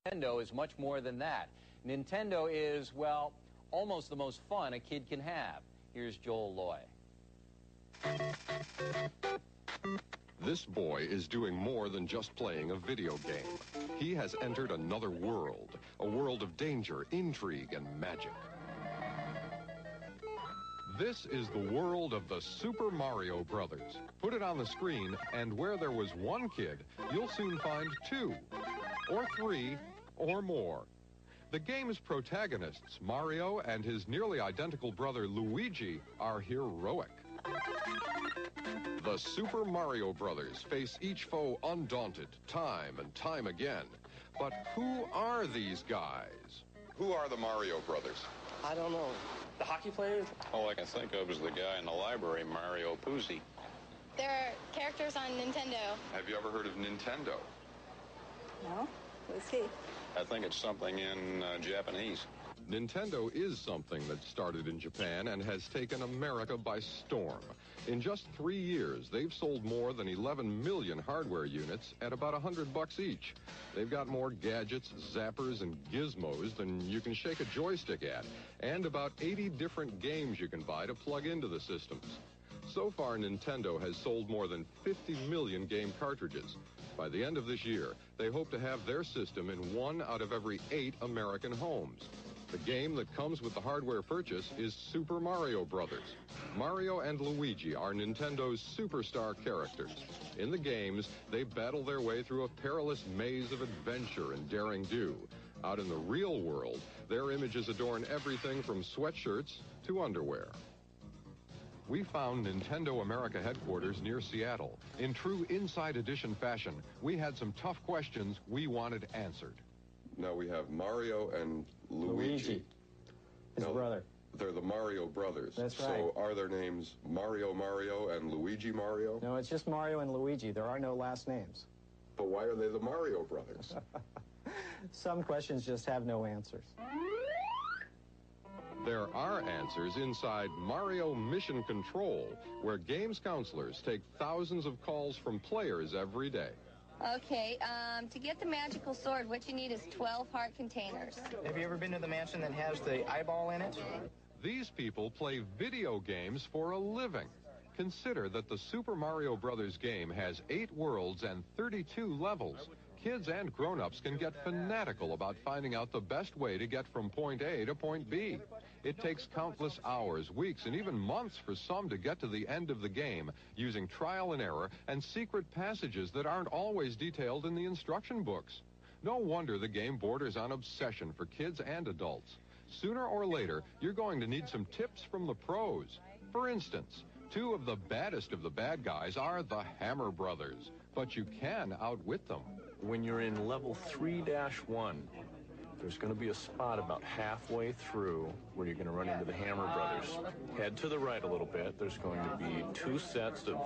Nintendo is much more than that. Nintendo is, well, almost the most fun a kid can have. Here's Joel Loy. This boy is doing more than just playing a video game. He has entered another world, a world of danger, intrigue, and magic. This is the world of the Super Mario Brothers. Put it on the screen, and where there was one kid, you'll soon find two, or three, or more. The game's protagonists, Mario and his nearly identical brother Luigi, are heroic. The Super Mario Brothers face each foe undaunted, time and time again. But who are these guys? Who are the Mario Brothers? I don't know. The hockey players? All I can think of is the guy in the library, Mario Puzi. They're characters on Nintendo. Have you ever heard of Nintendo? No? Let's see. I think it's something in Japanese. Nintendo is something that started in Japan and has taken America by storm. In just 3 years, they've sold more than 11 million hardware units at about $100 each. They've got more gadgets, zappers, and gizmos than you can shake a joystick at, and about 80 different games you can buy to plug into the systems. So far, Nintendo has sold more than 50 million game cartridges. By the end of this year, they hope to have their system in 1 out of every 8 American homes. The game that comes with the hardware purchase is Super Mario Brothers. Mario and Luigi are Nintendo's superstar characters. In the games, they battle their way through a perilous maze of adventure and daring do. Out in the real world, their images adorn everything from sweatshirts to underwear. We found Nintendo America headquarters near Seattle. In true Inside Edition fashion, we had some tough questions we wanted answered. Now we have Mario and Luigi. His brother. They're the Mario Brothers. That's right. So are their names Mario and Luigi Mario? No, it's just Mario and Luigi. There are no last names. But why are they the Mario Brothers? Some questions just have no answers. There are answers inside Mario Mission Control, where games counselors take thousands of calls from players every day. Okay, to get the magical sword, what you need is 12 heart containers. Have you ever been to the mansion that has the eyeball in it? These people play video games for a living. Consider that the Super Mario Brothers game has 8 worlds and 32 levels. Kids and grown-ups can get fanatical about finding out the best way to get from point A to point B. It takes countless hours, weeks, and even months for some to get to the end of the game using trial and error and secret passages that aren't always detailed in the instruction books. No wonder the game borders on obsession for kids and adults. Sooner or later, you're going to need some tips from the pros. For instance, 2 of the baddest of the bad guys are the Hammer Brothers, but you can outwit them. When you're in level 3-1, there's going to be a spot about halfway through where you're going to run into the Hammer Brothers. Head to the right a little bit. There's going to be 2 sets of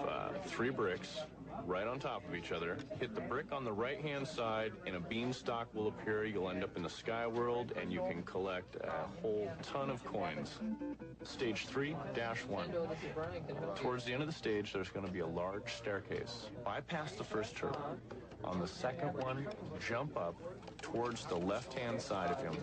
3 bricks right on top of each other. Hit the brick on the right-hand side, and a beanstalk will appear. You'll end up in the Sky World, and you can collect a whole ton of coins. Stage 3-1. Towards the end of the stage, there's going to be a large staircase. Bypass the first turtle. On the second one, jump up towards the left-hand side of him,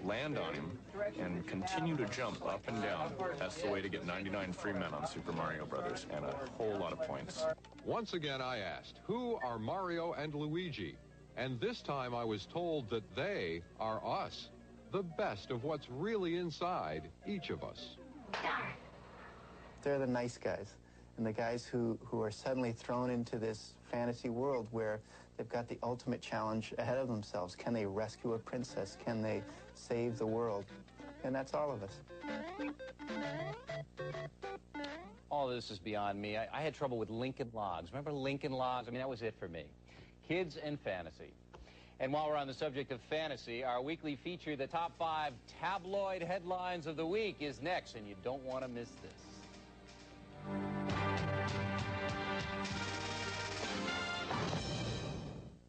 land on him, and continue to jump up and down. That's the way to get 99 free men on Super Mario Brothers and a whole lot of points. Once again, I asked, who are Mario and Luigi? And this time I was told that they are us, the best of what's really inside each of us. They're the nice guys, and the guys who are suddenly thrown into this fantasy world where they've got the ultimate challenge ahead of themselves. Can they rescue a princess? Can they save the world? And that's all of us. All this is beyond me. I had trouble with Lincoln Logs. Remember Lincoln Logs? I mean, that was it for me. Kids and fantasy. And while we're on the subject of fantasy, our weekly feature, the top 5 tabloid headlines of the week, is next, and you don't want to miss this.